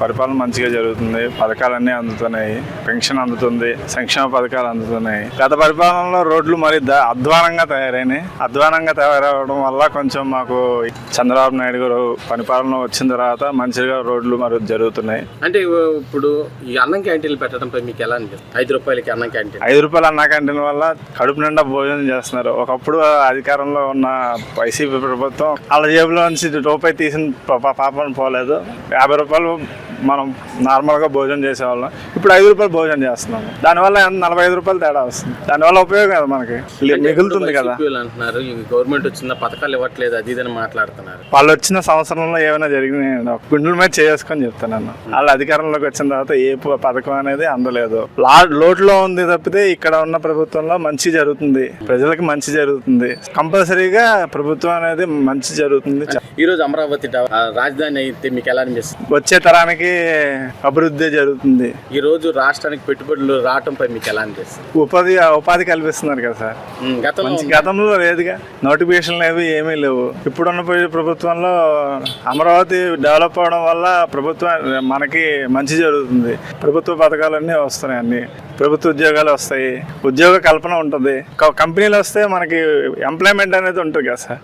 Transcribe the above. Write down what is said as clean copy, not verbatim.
పరిపాలన మంచిగా జరుగుతుంది, పథకాలన్నీ అందుతున్నాయి, పెన్షన్ అందుతుంది, సంక్షేమ పథకాలు అందుతున్నాయి. గత పరిపాలనలో రోడ్లు మరి అధ్వానంగా తయారైనాయి. అధ్వానంగా తయారవడం వల్ల కొంచెం మాకు చంద్రబాబు నాయుడు గారు పరిపాలన వచ్చిన తర్వాత మంచిగా రోడ్లు మరి జరుగుతున్నాయి. అంటే ఇప్పుడు ఈ అన్నం క్యాంటీన్లు పెట్టడంపై మీకు ఎలా అనిపిస్తుంది? 5 రూపాయలకి అన్నం క్యాంటీన్, 5 రూపాయల అన్న క్యాంటీన్ వల్ల కడుపు నిండా భోజనం చేస్తున్నారు. ఒకప్పుడు అధికారంలో ఉన్న వైసీపీ ప్రభుత్వం వాళ్ళ జేబులో నుంచి రూపాయి తీసిన పాపం పోలేదు. 50 రూపాయలు మనం నార్మల్గా భోజనం చేసేవాళ్ళం, ఇప్పుడు 5 రూపాయలు భోజనం చేస్తున్నాము. దానివల్ల 45 రూపాయలు తేడా వస్తుంది. దానివల్ల ఉపయోగం కదా, మనకి మిగులుతుంది కదా. అంటున్నారు గవర్నమెంట్ వచ్చిన పథకాలు ఇవ్వట్లేదు, అది ఇదని మాట్లాడుతున్నారు. వాళ్ళు వచ్చిన సంవత్సరంలో ఏమైనా జరిగినాయి గుండెల మీద చేసుకొని చెప్తాను. వాళ్ళు అధికారంలోకి వచ్చిన తర్వాత ఏ పథకం అనేది అందలేదు. లోటులో ఉంది తప్పితే ఇక్కడ ఉన్న ప్రభుత్వంలో మంచి జరుగుతుంది, ప్రజలకు మంచి జరుగుతుంది. కంపల్సరీగా ప్రభుత్వం అనేది మంచి జరుగుతుంది. ఈ రోజు అమరావతి రాజధాని అయితే మీకు ఎలా అనిపిస్తుంది? వచ్చే తరానికి అభివృద్ధి జరుగుతుంది. ఈ రోజు రాష్ట్రానికి పెట్టుబడులు రావటంపై మీకు ఎలా అనిపిస్తుంది? ఉపాధి కల్పిస్తున్నారు కదా సార్. గతంలో లేదుగా, నోటిఫికేషన్లు ఏమీ లేవు. ఇప్పుడున్న ప్రభుత్వంలో అమరావతి డెవలప్ అవడం వల్ల ప్రభుత్వం మనకి మంచి జరుగుతుంది. ప్రభుత్వ పథకాలన్నీ వస్తున్నాయి, అన్ని ప్రభుత్వ ఉద్యోగాలు వస్తాయి, ఉద్యోగ కల్పన ఉంటుంది. కంపెనీలు వస్తే మనకి ఎంప్లాయ్మెంట్ అనేది ఉంటుంది కదా సార్.